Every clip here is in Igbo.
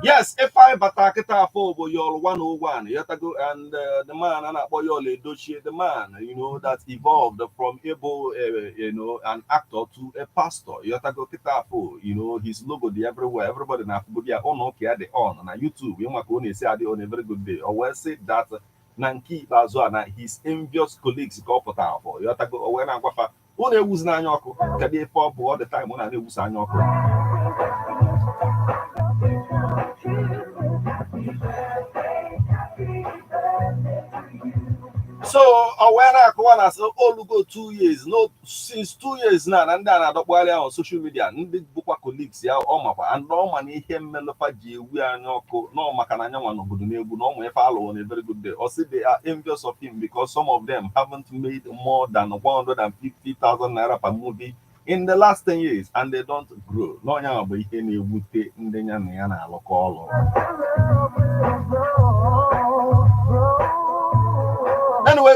Yes, if I batakita for your 101, Yatago and the man and Aboyole Dochie, the man, that evolved from able, an actor to a pastor. Yatago Kitafo, his logo the everywhere, everybody na Fubudia on okay the on YouTube. You might only say on a very good day. Or well say that Nanki Bazoana, his envious colleagues go for Tafo. Yatago or when I'm one who's Nanyoko, Kadi Pop all the time when I was Nanyoko. So when I go on, say, oh, go 2 years. No, since 2 years now, and then I don't on social media. Ndị bụkwa colleagues ya ọ makwa and no man ihe mmelufa ji ewu anya ọkụ no maka na anyanwa n'obodo na-egwu na ọmụ ife alụ on a very good day. Or say they are envious of him because some of them haven't made more than 150,000 naira per movie in the last 10 years and they don't grow. No nya bụ ihe na-ewute ndị nya na ya na-alụkọ ọlụ. Anyway,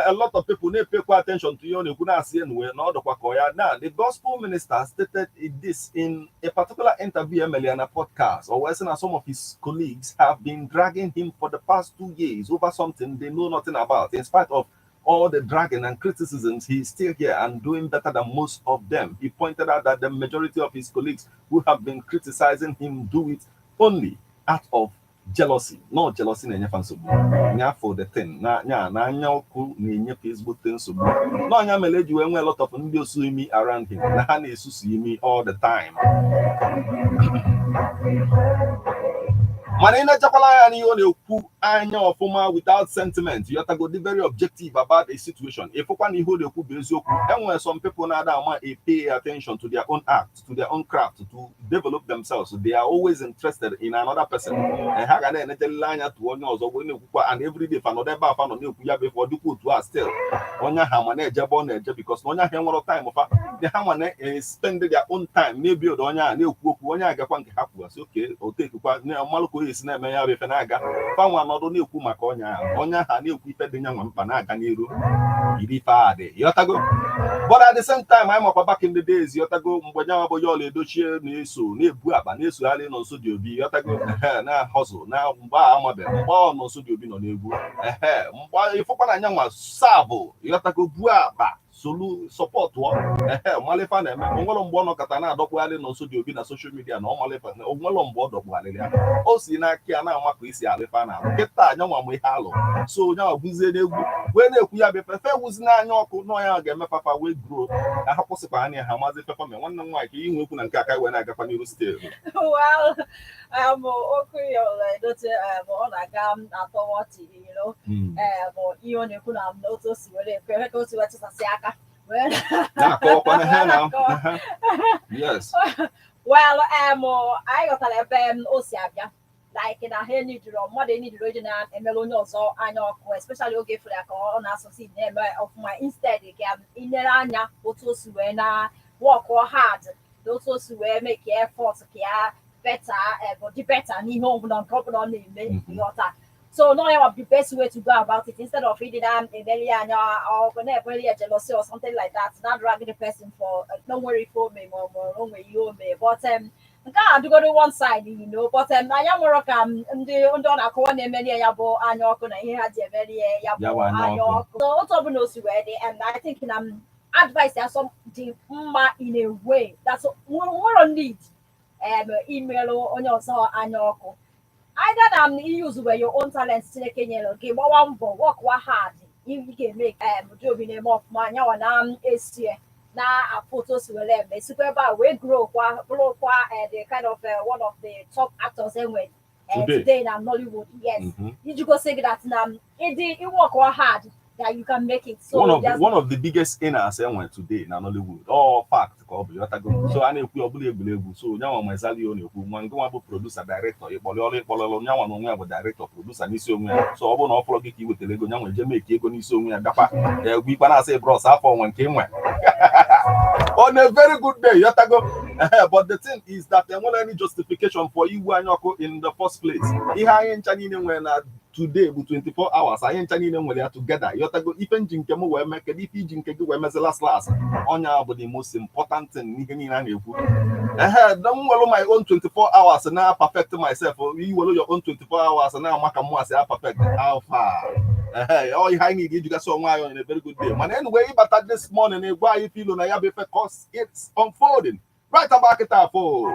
a lot of people need pay attention to you. Now, the gospel minister stated this in a particular interview, Emiliana podcast, or where some of his colleagues have been dragging him for the past 2 years over something they know nothing about. In spite of all the dragging and criticisms, he's still here and doing better than most of them. He pointed out that the majority of his colleagues who have been criticizing him do it only out of jealousy. No jealousy na enyefa nsogbu. Nya for the thing. Na anya ọkụ na enyefa ezigbo nsogbu. No anya mere ji wee nwee a lot of ndị osu imi around him. Na ha na-esusu imi all the time. Mana ị na-echekwala ya n'ihe ọ na-ekwu anya ọfụma without sentiment. You have to go be very objective about the situation. Ifụkwa na ihe ọ na-ekwu bụ eziokwu. Enwere some people na-ada ama pay attention to their own act, to their own craft, to develop themselves. They are always interested in another person. Ha ga na-enetele anya tụọ onye ọzọ wee na-ekwukwa and every day fa nọdụ ebe a fa nọ na-ekwu ya before dịkwa otu a still. Onye ha ma na-eje ebe ọ na-eje because na onye ahụ enwere time fa ha ma na-spend their own time na-ebi odo onye a na-ekwu okwu onye agakwa nke ha kwuo asị oke otekwa mmalụka esi na-eme ya bụ ife na-aga fanwa nọdụ na-ekwu maka onye ahụ na-ekwu ife dị nya nwa mkpa na-aga n'iru iri ife adị yotago but at the same time anyị makwa back in the days yotago mgbe nyanwa bụ Yul Edochie na-ebu akpa na-esogharị nọ nso dị obi yotago na hustle na mgbe a amabe mgbe ọ nọ nso dị obi nọ n'egwu mgbe ifụkwa na nyanwa sabụ yotago buo akpa solu support malefa na-eme onwere mgbe ọ nọkọta na-adọkpụgharị nọ nso dị obi na social media na ọmalefa onwere mgbe ọ dọkpụgharịrị ya o si n'aka ya na-ama ka isi alefa na nkịta anyanwa ma ihe alụ so onyanwa buzie n'egwu wee na-ekwu ya bụ fefe wuzi n'anya ọkụ nọ ya ga-eme papa wee grow ka ha kwụsịkwa anya ha mazi fefa me nwanne m nwaanyị ka inwe ekwu na nke aka wee na-agakwa n'iru steelu okwu Yul Edochie ọ na-aga atọwọchi ihe ọ na-ekwu na otu o si were ekwe ka o si wee chịsasị aka yes. Well, I got a ebe o si abịa like na ha enidiri mmadụ enidiri oji na-emere onye ọzọ anya ọkụ especially oge fere ka ọ na-asọsi na-eme ọfụma instead ka inyere anya otu o si wee na work hard otu o si wee make effort ka ya dị better n'ihe ọbụla nke ọbụla ọ na-eme nghọta. So no, the best way to go about it instead of feeding them a million or jealousy or something like that. Not dragging the person for don't worry for me or don't worry you me. But I do go to one side, But I am more the under a many yabo and yoko and he had a very yabo. So what's up knows where they and I think advice there's something in a way that's what on need email on your saw and yoko. Either than you use where your own talents to okay, work hard. If you can make job in a more money or now a photos will let me super we grow the kind of one of the top actors anyway today in Nollywood. Yes. Did you go say that it work hard that you can make it. So one of the biggest earners went today in Nollywood. All fact. So I know so now my salary on you producer director director producer so I won't offer you with the Lego now make you go we say bros for one came on a very good day. But the thing is that there won't any justification for you in the first place. When today with 24 hours, I ain't when they are together. Even Jinkemo will make a DP Jinkegu where last on the most important thing. Don't follow my own 24 hours and now perfect myself. You follow your own 24 hours and now Makamu say perfect. How far? All I need you got so on a very good day. Man, anyway, but at this morning, why you feel on a yabe because it's unfolding. Right about it up for.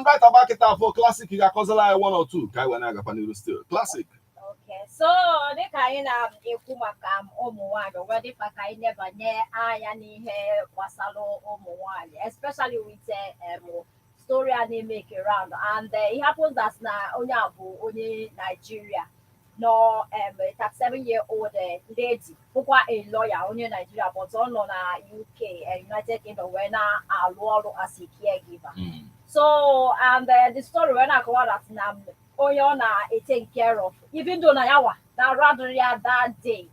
Right about it up for classic. You got like 1 or 2. Kai when I got still classic. Okay, so the kind of Ekumakam Omuwado, where the Pakai never near Ayani hair Wasalo Omuwadi, especially with the story and they make around. And it happens that now Onyabu, only Nigeria. No, that 7-year-old lady who was a lawyer only Nigeria, but on UK and United Kingdom when a law as a caregiver. So, and the story when I go out now. Oyona is taken care of. Even though Nayawa, that rather that day,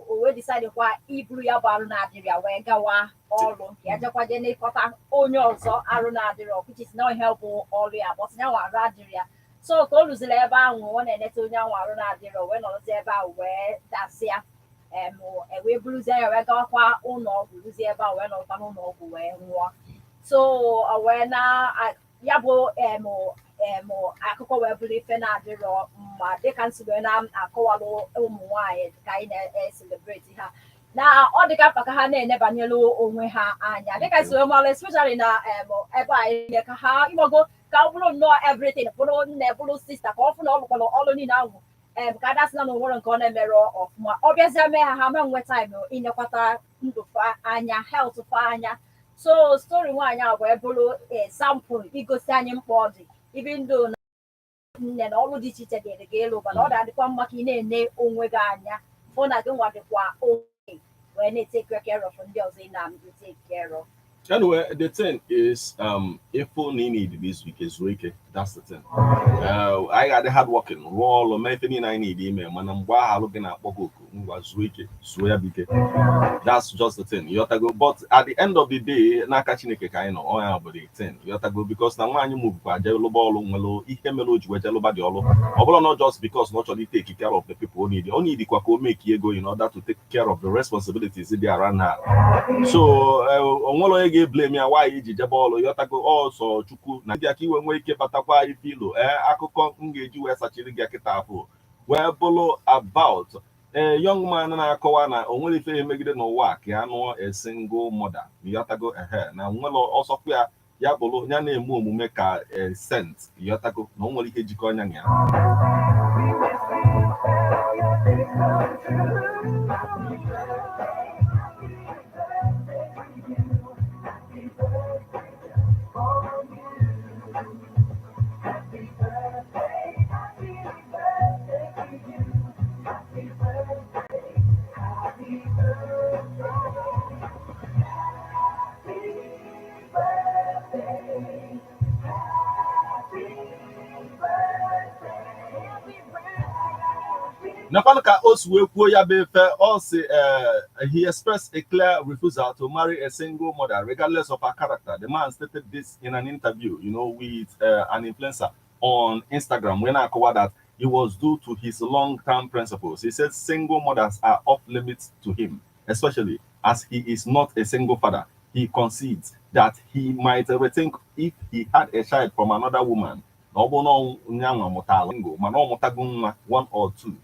we decided why Ibruya Barunadiria, where Gawa, all long, Yajakwadene Kota, Onyoso, Arunadiro, which is not helpful all the but now Radiria. So, Koluzeba, one and Etonia Warunadiro, when all Zeba, where that's here, and we blues there, where Gawa, Ono, Luzeba, when all Pano, where war. So, when Yabo, akụkọ wee bụrụ ife na-adịrọ mma dịka nsogbu na-akọwalụ ụmụ nwanyị ka anyị na-celebrate ha na ọ dịka mkpa ka ha na-enebanyelu onwe ha anya dịka nsogbu mmalụ especially na ebe anyị ka ha ịgbago ka ọ bụrụ nnọọ everything bụrụ nne bụrụ sista ka ọ fụ na ọ bụkwara ọrụ niile ahụ ka adasịna na onwere nke ọ na-emere ọfụma ọ bịazie mee ha ma nwe time inyekwata ndụ fa anya health fa anya so story nwaanyị a wee bụrụ example igosi anyị mkpa ọ dị even though nne na ọrụ dị iche iche dị ga elu mana ọ na-adịkwa mma ka ị na-ene onwe gị anya fụ na gị nwa dịkwa oke wee na-take care of ndị ọzọ ị na-take care of. Anyway, the thing is, if only need this week is Rike. That's the thing. I got the hard working role or anything I need email. Man, I'm looking at Boku was Rike, that's just the thing. You have to go, but at the end of the day, Nakachineke kind of oil about the thing. You have to go because now when you move, Jello ball, Ikemeloji, Jello Badiolo, not just because not only taking care of the people who need it, only the Kwako make you go in order to take care of the responsibilities they are around her. So, blame ya why iji jebe ọlụ yọtago ọsọ chukwu na ndị aka iwe nwee ike batakwa ife ilo akụkọ m ga-eji wee sachiri gị akịta afọ wee bụrụ about young man na-akọwa na o nwere ife emegide n'ụwa ka ya nụọ a single mother yọtago na nwere ọsọkwa ya bụrụ ya na-eme omume ka sent yọtago na o nwere ike jikọ anya ya. Napanaka also he expressed a clear refusal to marry a single mother, regardless of her character. The man stated this in an interview, with an influencer on Instagram when I covered that it was due to his long-term principles. He said single mothers are off limits to him, especially as he is not a single father. He concedes that he might rethink if he had a child from another woman. One or two.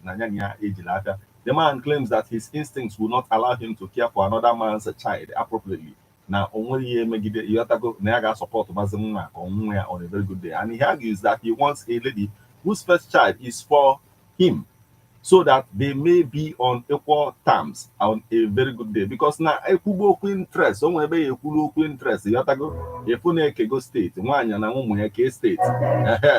The man claims that his instincts will not allow him to care for another man's child appropriately. Now, only you have to go support on a very good day. And he argues that he wants a lady whose first child is for him. so that they may be on equal terms on a very good day. Because now ekwugo interest, onwe ebe ekwugo interest, yotago efuna Ekego state, nwanya na ụmụ ya ke state,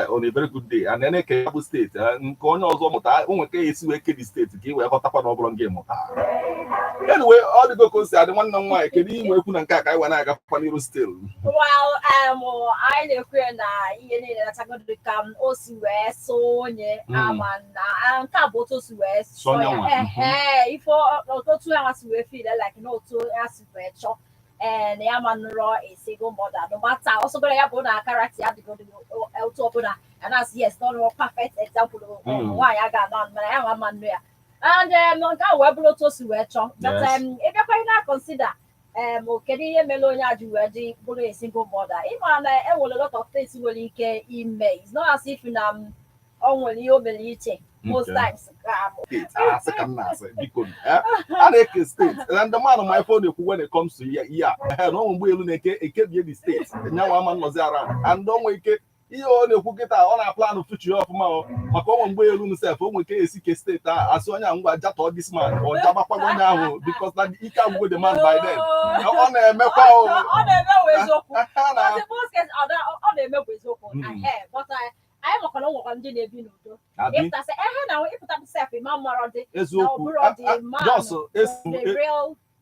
on a very good day, and then Ekego state, nke onye ọzọ mụta, onwe ka esi wee kedi state ka iwe ghọtakwa na ọ bụrụ nke mụta. Anyway, all the go consider the one nwa kedu inwe ekwu na nke a ka iwe na-agakwa n'iru still. Well, I na-ekwu na ihe niile na-achagodi ka o si wee so onye ama na nke a bụ otu o si wee so ya ifo otu ha si wee feel like na otu ha si wee chọ and ya ma nụrụ a single mother no matter also ya bụ na character ya dịgo otu ọbụla and as yes not perfect example nwaanyị a ga-anọ mana ya nwa nnu ya and nke a wee bụrụ otu o si wee chọ but ịbịakwa ị na-consider kedu ihe mere onye a ji wee dị bụrụ a single mother ịma na enwere a lot of things nwere ike ime. It's not as if na o nwere ihe o mere iche most times I make state and the man on my phone when it comes to no elu na-eke ekebie the state nyawa man nọzi around and don't wake ihe ọ na-ekwu kịta ọ na-plan future ọfụma maka onwe mgbe elu himself onwe ke esi ke state asị onye ngwa jatọ this man ọ jabakwa onye ahụ because na ike agwụgo the man by then ọ na-emekwa ọ na-eme eziokwu ọ na-eme eziokwu but anyị makwana nwekwa ndị na-ebi n'udo ịpụtasị ehe na ịpụta sef ịma mmarọ dị eziokwu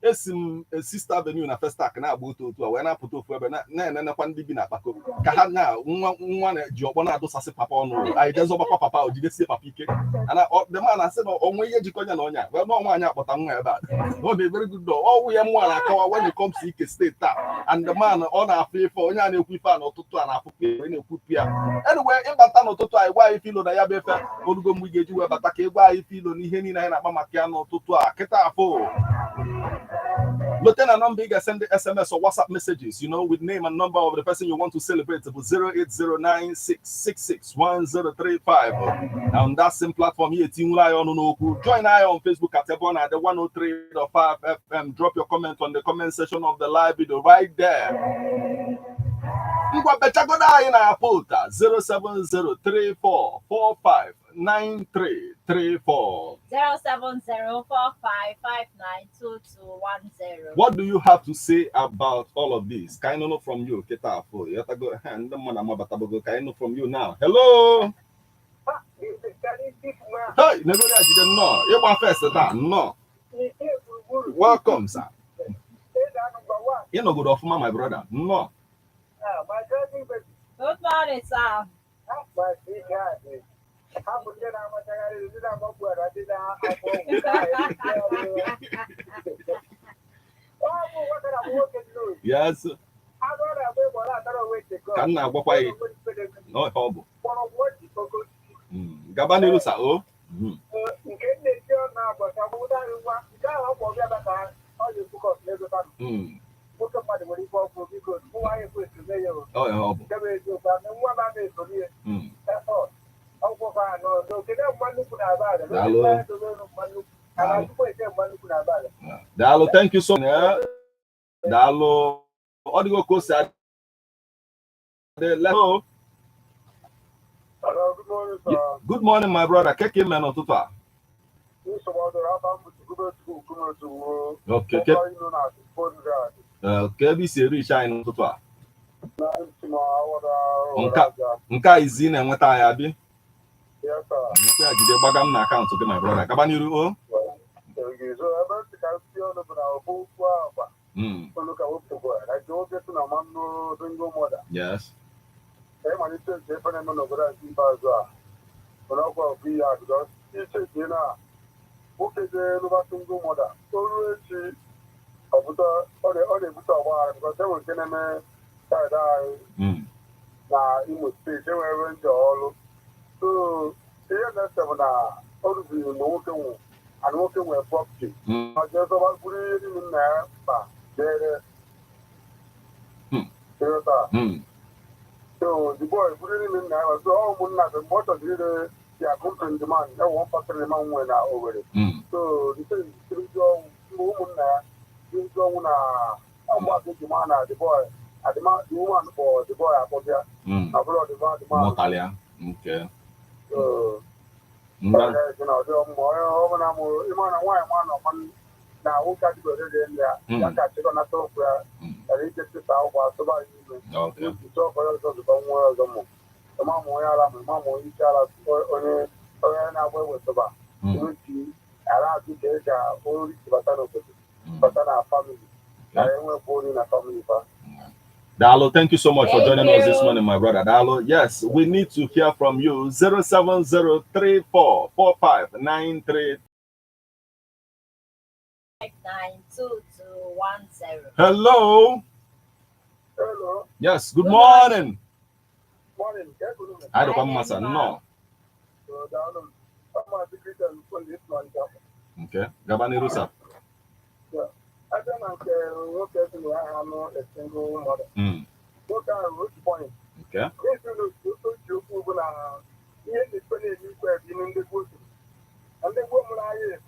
esi m Sister Avenue na Festac na-agba otu a wee na-apụta ofu ebe na-enenekwa ndị bi na Akpako ka ha na nwa na-eji ọkpọ na-adụsasị papa ọnụ anyị jezọgbakwa papa o jidesie papa ike ana the man asị na onwe ihe jikọnya na ọnya wee nọọ nwaanyị akpọta nwa ebe a ọ dị very good ọwụ ya mụọ na-akọwa when it comes to Ike steeti taa and the man ọ na-afụ ife onye a na-ekwu ife a n'ụtụtụ a na-afụkwa wee na-ekwu ya anyway ịbata n'ụtụtụ anyị gwa anyị filo na ya bụ efe olugo mgbe ị ga-eji wee bata ka ị gwa anyị filo na ihe niile anyị na-akpa maka ya n'ụtụtụ a kịta afọ. Lieutenant number, you can send the SMS or WhatsApp messages, with name and number of the person you want to celebrate. 08096661035. On that same platform here, join I on Facebook at Ebona at the 103.5 FM. Drop your comment on the comment section of the live video right there. Ngwa bechagoda in our portal 07034459334 07045592210. What do you have to say about all of this? Can I know from you? Can I know from you now? Hello. Hey, never didn't know. You want first that? No. Welcome, sir. You know good of my brother. No. Good morning, sir. Yes. Can I go by? No, Hobo. Gabaniru, sir. Oh. Dalo, thank you so much. Dalo, Odigo Kosa. Hello. Good morning, sir. Good morning, my brother. Keke Meno Tufa. Okay. Okay, be serious, shine Tufa. Nka izine nweta ya bi. Yes, sir. Nka jide gbagam na account gị my brother. Kabaniru o. Yes. Na Imo State enwere ndị ọrụ so ihe na-ese na ọrụ bụ nwoke nwụ ana nwoke nwere property ọjọọ bụrụ ihe niile nna ya mkpa dere so the boy bụrụ ihe niile nna ya so ụmụnna bụ mgbe ọ chọrọ ire ya kụmpin demand ewe mpatara ma nwe na Owerri so ụmụnna ya ndị ọnwụ na ọmụaka ejima na the boy the woman for the boy above here. Motalia. Okay. Dalo, thank you so much for joining us this morning, my brother. Dalo, yes, we need to hear from you. 070344593. 92210. Hello. Hello. Yes, good morning. Morning. I don't come, Masa. No. Okay. Gabani Rusa. I don't know what person I have a single mother. What are root point? Okay. If you look to here is 20 years in the bush. And the woman I is,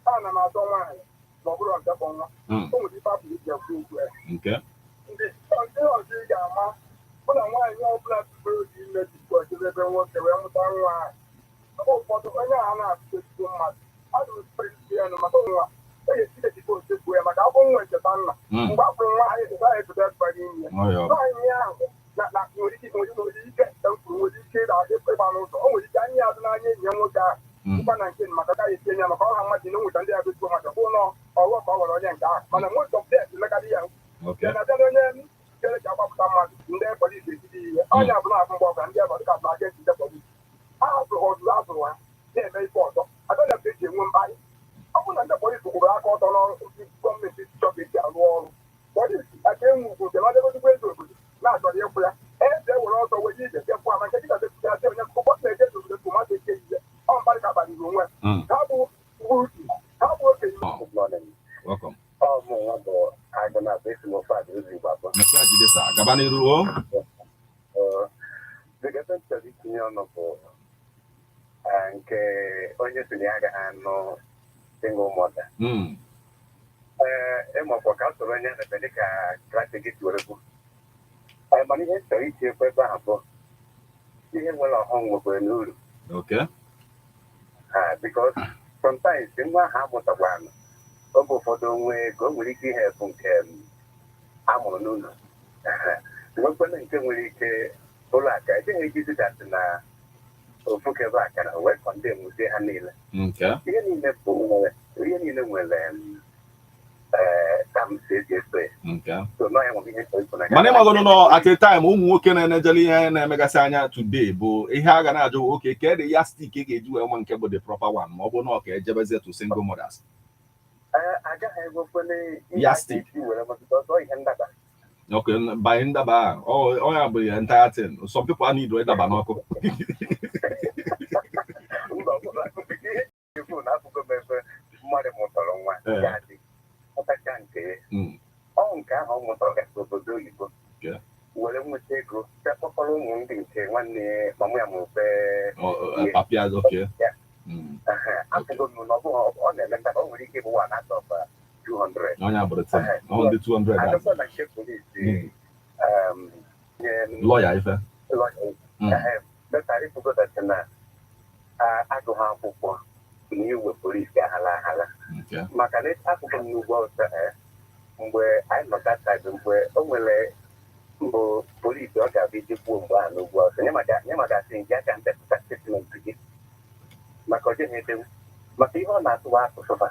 and I'm out on line. Bobber on the bone. Only public your food. Okay. This until I see Yama. But I'm why no blood bird in the discourse of everyone around the line. Oh, for the way I'm not so much. I do pretty and my own. I see that people just wear my album with the banner. But from my desire to that by the not you get them through the kid. I get the banner. Oh, it's Daniel and I need young guy. But I can my guy is saying, I'm how much you know, and they have to go much of or what power on young guy. But I'm most of that, like I am. Okay. And I don't know, get a job of someone in their police. I have not and they have got against the police. I have to hold last one. They may fall. I don't have to get one by. I want the police to go back on government shop it down wall. What is I came to the other way to not on the airplane. And they were also with you. Therefore, I'm getting the what they get to the tomato case. Oh, my God, how working? Good morning. Welcome. Oh, no, I don't have this more fun. Gabani Ruo. The government is and onye si ya ga anọ single mother. Emo kwa ka soro nya na bele ka strategy tuwerebu. Mani ihe chọrọ iti ekwe ebe ahụ ihe nwere ọhụụ nwekwara n'uru. Okay. Because sometimes nwa ha amụtakwa anụ oge ụfọdụ onwe ka o nwere ike ihe efu nke amụrụ n'ụlọ. Nwekwara nke nwere ike ụlọ aka ejighị ejizi gasị na ofuke ebe aka na wee kọndem ụdị ha niile. Ihe niile bụ ihe niile nwere mana ịmagoro nọ at a time ụmụ nwoke na-enejele ihe na-emegasị anya today bụ ihe a ga na-ajụ oke ka ede ya stik ga-eji wee nwa nke bụ the proper one ma ọ bụ na ọ ka ejebezie to single mothers ya stik okay by ndaba ọ ya bụ ya entire thing some people are need ịdaba n'ọkụ nke ahụ ọ mụtara gasị obodo oyibo were nweta ego chekpọkọrọ ụmụ ndị nke nwanne mamụ ya mụbe afụgo m na ọ na-eme ndaba o nwere ike bụ one out of 200 adọkọ na nke polisi lawyer ife betara ịfụgodasi na agụ ha akwụkwọ na iwe polisi ahala maka na akụkọ m n'ugwu ọzọ mgbe anyị nọ data mgbe o nwere mbụ polisi ọ ga-abịa iji kwuo mgbe ahụ n'ugwu ọzọ nye magasị nke aka ndepụta statement gị maka ọjọọ na-edewu maka ihe ọ na-atụwa asụsụba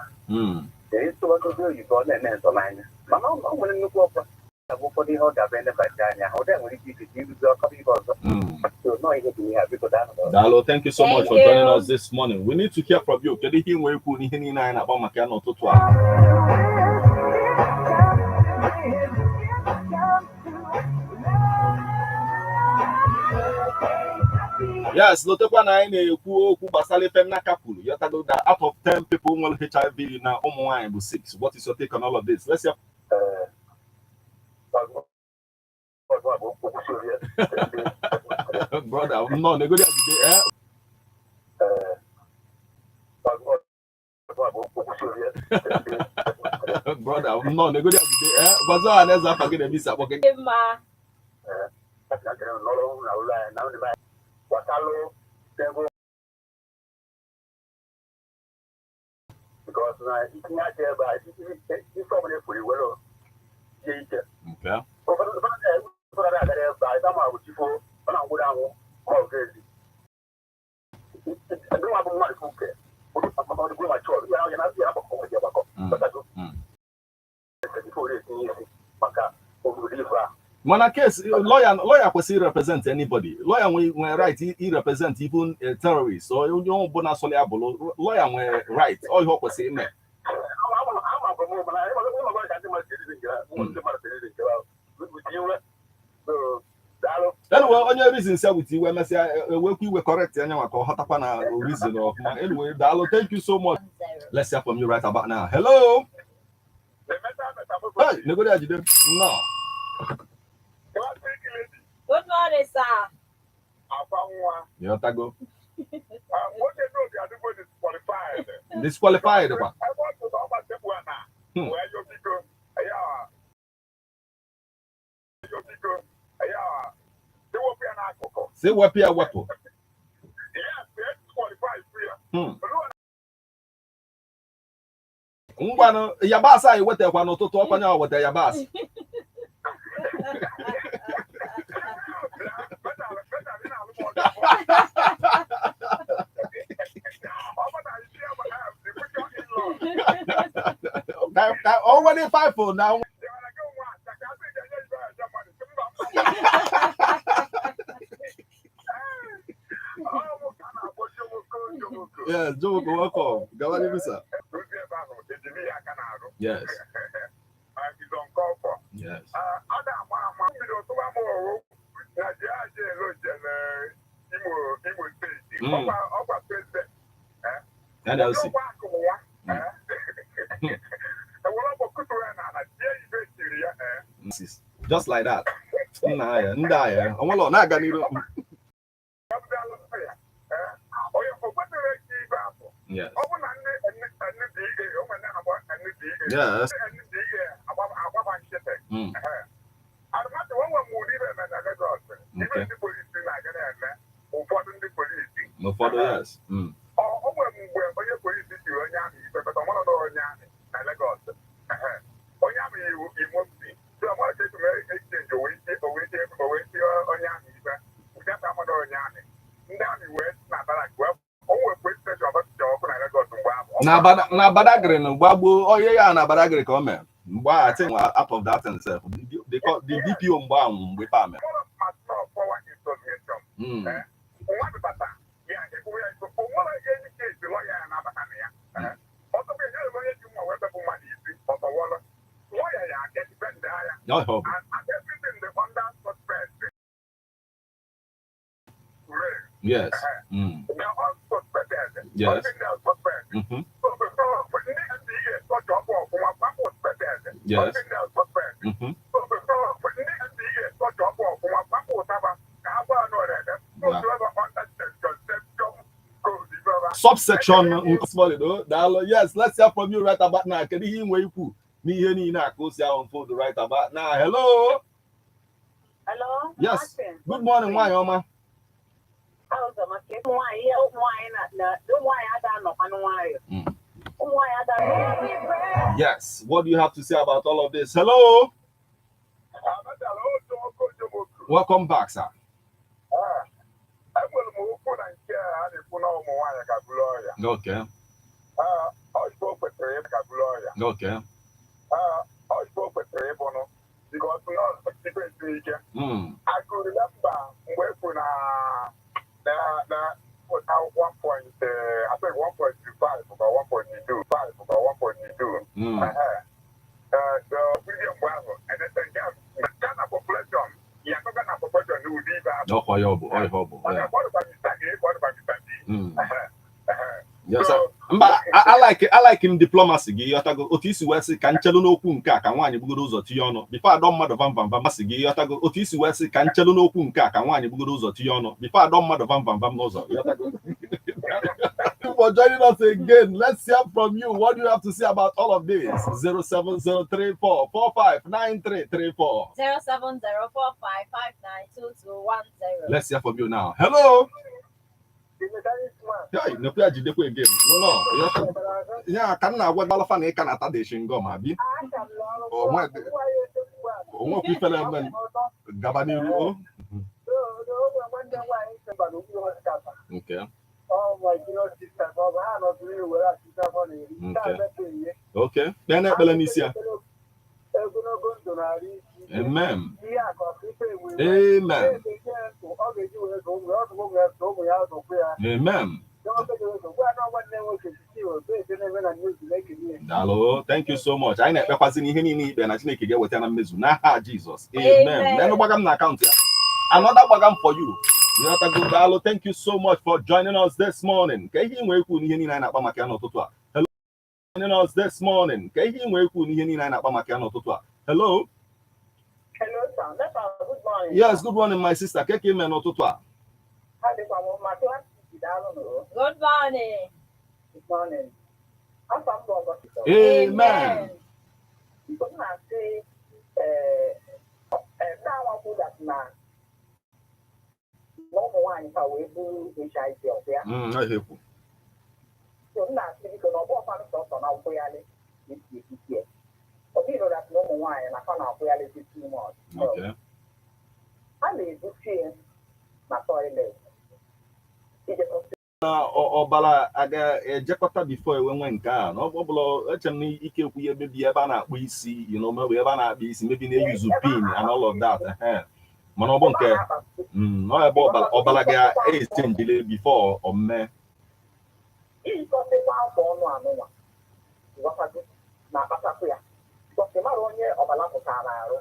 ịtụwagozi oyibo ọ na-eme nsọ n'anya mana ọ nwere nnukwu ọkwa bụ ụfọdụ ihe ọ ga-abịa elebachi anya ọ dị nwere ike iji iruzi ọkọba ihe ọzọ. Dalo, thank you so much for joining us this morning. We need to hear from you. Kedu ihe nwere ikwu n'ihe niile anyị na-akpa maka ya n'ụtụtụ a? Yes, lotekwa na anyị na-ekwu okwu gbasara ife nnaka kwuru. Yotago that out of 10 people nwere HIV na ụmụ nwaanyị bụ 6. What is your take on all of this? Let's hear. Brother, no, nego dia today, brother, no, nego dia today, bazo aneza pake de bisa poke. because it's not there, but it's probably pretty well. Okay. When a case lawyer can represent anybody. Lawyer when right he represent even a terrorist or you know bonus lawyer when right all you can say me. Anyway, on your reason say with you when I say we correct and you hot na reason of my anyway. Dalo, thank you so much. Let's hear from you right about now. Hello. Hey, nobody had you no. Good morning, sir. You go. What they know, they are doing disqualified. Disqualified. I want to know about them now. Where you go? They will be an alcohol. Say what Pia what? Yes, they're disqualified. Ngwano yabasa I wete kwa no toto kwanya wete yabasa. That already 5 for now. Yes, Joe, welcome. Gawani Visa. Yes. Yes. And I'll see. Just like that. Ndaya. I want to not get it. Yes. Yes. No further, yes. Na Badagry no Babu. Oh yeah, na Badagry come. I think out of that and self. They call the DPO Mbam with Pam. No hope. Yes. Yes. Yes. Subsection. Yes, let's hear from you right about now. Can you hear where you put me here? Nina, close your phone right about now. Hello. Hello. Yes. Good morning, why, Oma? Yes. What do you have to say about all of this? Hello. Welcome back, sir. Okay. Okay. I could remember when at one point, I think 1.25 about 1.2, 5 about 1.2. The William Bravo, and then the Ghana population, Ghana population who leave out. No, what about yes, sir. But I like in diplomacy. You have to go. Otisi wesi kanchelo no okwu nke a ka nwaanyị bugoro ụzọ tinye ọnụ. Before adọ mmadụ vam masị gị. You have to go. Otisi wesi kanchelo no okwu nke a ka nwaanyị bugoro ụzọ tinye ọnụ. Before adọ mmadụ vam n'ụzọ. You have to go. For joining us again. Let's hear from you. What do you have to say about all of this? 07034 459334. 07045592210. Let's hear from you now. Hello. Yeah, no pia jidekwa again. No. Yeah, can na agwa balafa na ika na ta de shingo ma bi. O mo ku fele men gabaniru. Okay. Oh my goodness, sister, Bob, I don't really where I sit up on it. Okay. Then I bela nisia. Amen. Amen. Amen. Hello, thank you so much. I never pass any and I think get what I'm missing. Nah, Jesus. Amen. Then bagam na account here. Another bagam for you. Hello, thank you so much for joining us this morning. Hello, joining us this morning. Hello. Hello, sir. Good morning. Yes, good morning, my sister. Good morning. Good morning. I'm from Bobo. Amen. You could not say, now I put that man. No one is away to HIV. I hear you. So now, if you can offer something on our way, it's here. But you know that no one and I found out reality too much. Okay. I mean, this year, my toilet. Ọbara aga ejekọta before enwe nke a na ọbụla eche m ike ekwu ya maybe ebe a na-akpụ isi maybe ebe a na-akpụ isi maybe na-use pin and all of that mana ọ bụ nke nọ ebe ọbara ga-echenjile before ome na-akpatakwu ya because mara onye ọbara pụtara arụ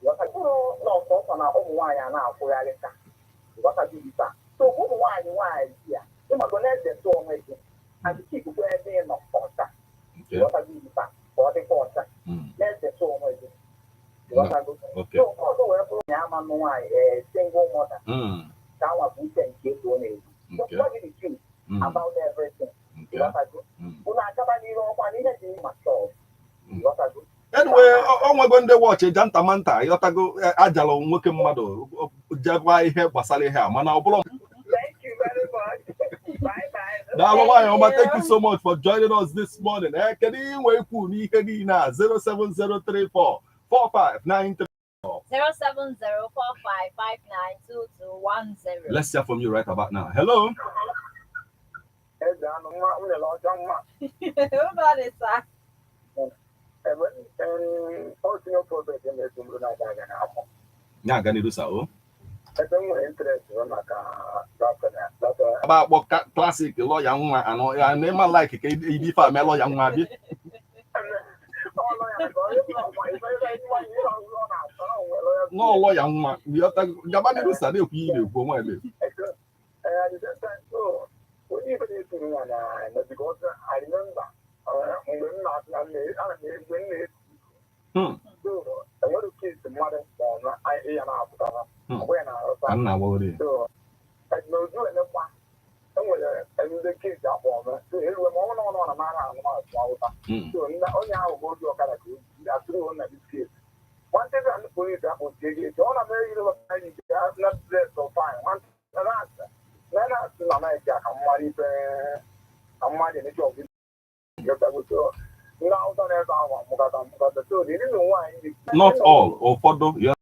n'ọsọ na ụmụ nwaanyị a na-akwụgharịta so ụmụ nwaanyị ya ịmago na-eze tụ onwe gị adịka ikuku ebe ị nọ ọcha ka ọ dịkwa ọcha na-eze tụ onwe gị so ọzọ wee bụrụ na ya ama nụ nwaanyị single mother ka anwa bụ uche nke ego na-ezu about everything unu agaba n'iru ọkwa na ihe dị mma chọọ anyway o nwego ndị wọchị jantamanta ịghọtago ajala nwoke mmadụ jeba ihe gbasara ihe a mana ọ bụrụ Thank you very much. Bye-bye. Thank you so much for joining us this morning. Kedu inwe ikwu n'ihe niile a 07034 4593 07045592210. Let's hear from you right about now. Hello. Everybody, sir. About classic lawyer nwa ano ya name like ke ibi fa me lawyer nwa bi no lawyer nwa we ota gaba ni rusa de ku yi le go nwa le not all ụfọdụ ya